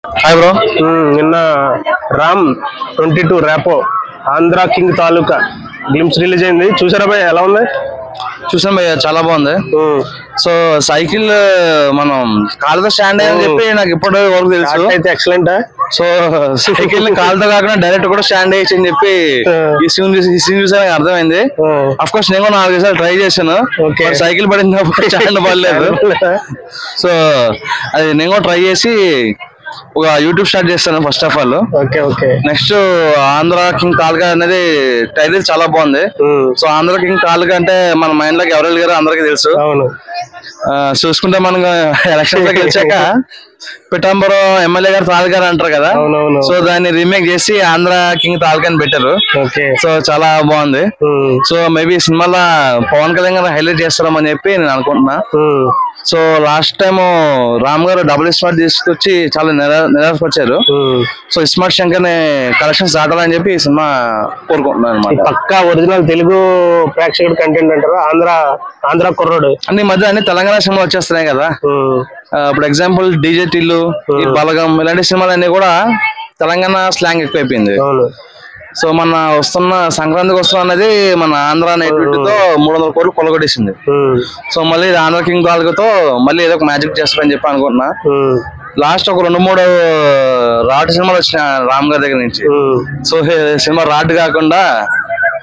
Hi bro. నిన్న Ram 22 rapport Andhra King తాలూకా glimpse release అయింది. చూసారా భయ్య, ఎలా ఉంది? చూసాం భయ్య, చాలా బాగుంది. సో సైకిల్ మనం కాళ్ళతో స్టాండ్ అయ్యని చెప్పి నాకు ఇప్పటి వరకు తెలుసు. అయితే ఎక్సలెంట్. సో సైకిల్ కాళ్ళతో కాకుండా డైరెక్ట్ కూడా స్టాండ్ అయ్యచ్చు అని చెప్పి ఈ సీన్ చూసా నాకు అర్థమైంది. అఫ్ కోర్స్ నేను కూడా 4 సార్లు ట్రై చేశాను, సైకిల్ పడింది స్టాండ్ పడలేదు. సో అది నేను కూడా ట్రై చేసి ఒక యూట్యూబ్ స్టార్ట్ చేస్తాను first of all. Next Andhra King Taluka అనేది టైటిల్ చాలా బాగుంది. సో ఆంధ్ర కింగ్ తాలూకా అంటే మన మైండ్ లోకి ఎవరు గారు అందరికి తెలుసు. చూసుకుంటే మనం ఎలక్షన్ లోకి గెలిచాక పిఠాంబరం ఎమ్మెల్యే గారు తాలూకా అంటారు కదా, సో దాన్ని రీమేక్ చేసి ఆంధ్ర కింగ్ తాలూకా అని పెట్టారు. సో చాలా బాగుంది. సో మేబీ సినిమాలో పవన్ కళ్యాణ్ గారు హైలైట్ చేస్తారని చెప్పి నేను అనుకుంటున్నా. సో లాస్ట్ టైం రామ్ గారు డబుల్ స్మార్ట్ తీసుకొచ్చి చాలా నిరాశపరిచారు. సో స్మార్ట్ శంకర్ ని కలెక్షన్స్ దాటాలని చెప్పి ఈ సినిమా కోరుకుంటున్నాను అనమాట. పక్కా ఒరిజినల్ తెలుగు ప్రేక్షకుడు కంటెంట్ అంటారు. ఆంధ్ర కుర్రోడు అన్ని మధ్య అన్ని తెలంగాణ సినిమాలు వచ్చేస్తున్నాయి కదా. ఇప్పుడు ఎగ్జాంపుల్ డీజే టిల్లు, ఈ బలగం ఇలాంటి సినిమాలు అన్ని కూడా తెలంగాణ స్లాంగ్ ఎక్కువైపోయింది. సో మన వస్తున్న సంక్రాంతికి వస్తున్న అనేది మన ఆంధ్ర నేటివిటీతో 300 కోట్లు కొలగొట్టేసింది. సో మళ్ళీ ఆంధ్ర కింగ్ తాలూకాతో మళ్ళీ ఏదో ఒక మ్యాజిక్ చేస్తారని చెప్పి అనుకుంటున్నా. లాస్ట్ ఒక 2-3 రాట్ సినిమాలు వచ్చినాయి రామ్ గారి దగ్గర నుంచి. సో సినిమా రాట్ కాకుండా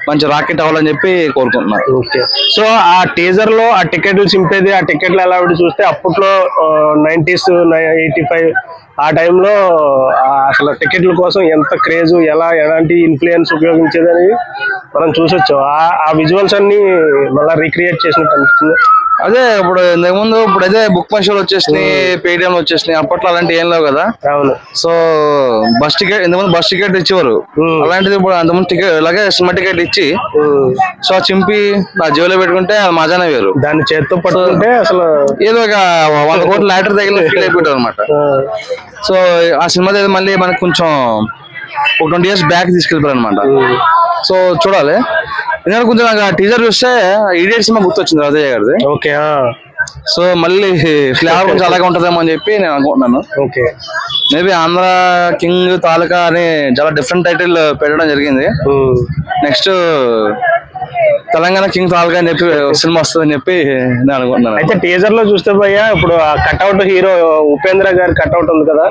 మంచి రాకెట్ అవ్వాలని చెప్పి కోరుకుంటున్నా. సో ఆ టీజర్ లో ఆ టికెట్లు చింపేది, ఆ టికెట్లు ఎలా చూస్తే అప్పట్లో 90s 85 ఆ టైంలో అసలు టికెట్ల కోసం ఎంత క్రేజ్, ఎలాంటి ఇన్ఫ్లుయెన్స్ ఉపయోగించేదని మనం చూసొచ్చు. ఆ విజువల్స్ అన్ని మళ్ళీ రీక్రియేట్ చేసినట్టు అనిపిస్తుంది. అదే ఇప్పుడు ఇంతకుముందు ఇప్పుడైతే బుక్ మై షోలు వచ్చేసినాయి, పేటిఎం వచ్చేసినాయి. అప్పట్లో అలాంటి ఏం లేవు కదా. సో బస్ టికెట్ ఇంతకుముందు బస్ టికెట్ ఇచ్చేవారు, అలాంటిది ఇప్పుడు అంతకుముందు టికెట్ ఇలాగే సినిమా టికెట్ ఇచ్చి సో చింపి నా జేబులో పెట్టుకుంటే అది మజానే వేరు. దాన్ని చేత్తో పట్టుకుంటే అసలు ఏదో ఒక 100 కోట్ల లాటరీ తగిలిన ఫీల్ అయిపోయారు అనమాట. సో ఆ సినిమా మళ్ళీ మనకు కొంచెం ఒక 20 years బ్యాక్ తీసుకెళ్ళిపోయారు అనమాట. సో చూడాలి. ఎందుకంటే కొంచెం నాకు ఆ టీజర్ చూస్తే ఇడియట్ సినిమా గుర్తొచ్చింది అజయ్ గారిది. సో మళ్ళీ ఫ్లేవర్ కొంచెం అలాగే ఉంటుందేమో అని చెప్పి నేను అనుకుంటున్నాను. మేబీ ఆంధ్ర కింగ్ తాలూకా అని చాలా డిఫరెంట్ టైటిల్ పెట్టడం జరిగింది. నెక్స్ట్ తెలంగాణ కింగ్ తాలూకా అని చెప్పి సినిమా వస్తుందని చెప్పి నేను అనుకుంటున్నాను. అయితే టీజర్ లో చూస్తే భయ్యా, ఇప్పుడు ఆ కట్అవుట్ హీరో ఉపేంద్ర గారి కట్అవుట్ ఉంది కదా,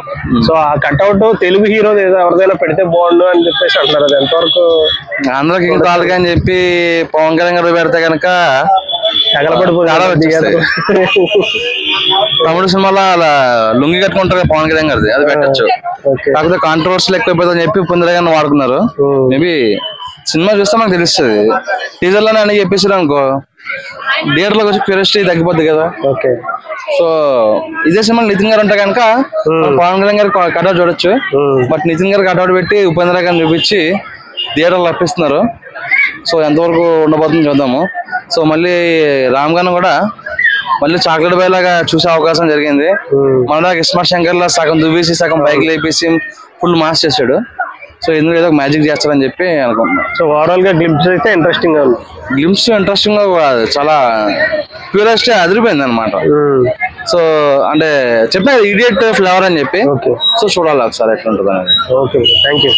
సో ఆ కట్అవుట్ తెలుగు హీరో ఎవరిదైనా పెడితే బాగుండు అని చెప్పేసి అంటున్నారు. అది ఎంతవరకు? ఆంధ్ర కింగ్ తాలూకా అని చెప్పి పవన్ కళ్యాణ్ గారు పెడితే కనుక తమిళ సినిమాలో అలా లుంగి కట్టుకుంటారు పవన్ కళ్యాణ్ గారిది, అది పెట్టచ్చు. కాకపోతే కాంట్రవర్సీలు ఎక్కువైపోతుందని చెప్పి ఉపేంద్ర గారిని వాడుకున్నారు. మేబీ సినిమా చూస్తే మనకు తెలుస్తుంది. టీజర్ లోనే అని చెప్పేసారు అనుకో, థియేటర్ లోకి వచ్చి క్యూరియాసిటీ తగ్గిపోద్ది కదా. సో ఇదే సినిమా నితిన్ గారు ఉంటే కనుక పవన్ కళ్యాణ్ గారు కట్అవుట్ చూడొచ్చు. బట్ నితిన్ గారు కట్అవుట్ పెట్టి ఉపేంద్ర గారిని చూపించి థియేటర్లో రప్పిస్తున్నారు. సో ఎంతవరకు ఉండబోతుంది చూద్దాము. సో మళ్ళీ రామ్ గారిని కూడా మళ్ళీ చాక్లెట్ బాయ్ లాగా చూసే అవకాశం జరిగింది. మన దాకా స్మార్ట్ శంకర్ లా సగం దువ్వేసి సగం బైక్ లేపేసి ఫుల్ మాస్ చేశాడు. సో ఎందుకు ఏదో మ్యాజిక్ చేస్తారని చెప్పి అనుకుంటున్నాను. సో ఓవరాల్ గా గ్లిమ్స్ అయితే ఇంట్రెస్టింగ్ గా ఉంది. గ్లిమ్స్ ఇంట్రెస్టింగ్ గా చాలా క్యూరియాసిటీ అదిరిపోయింది అనమాట. సో అంటే చెప్పిన ఇడియట్ ఫ్లేవర్ అని చెప్పి. సో చూడాలి ఒకసారి ఎట్లా ఉంటుంది అనేది. Okay, thank you.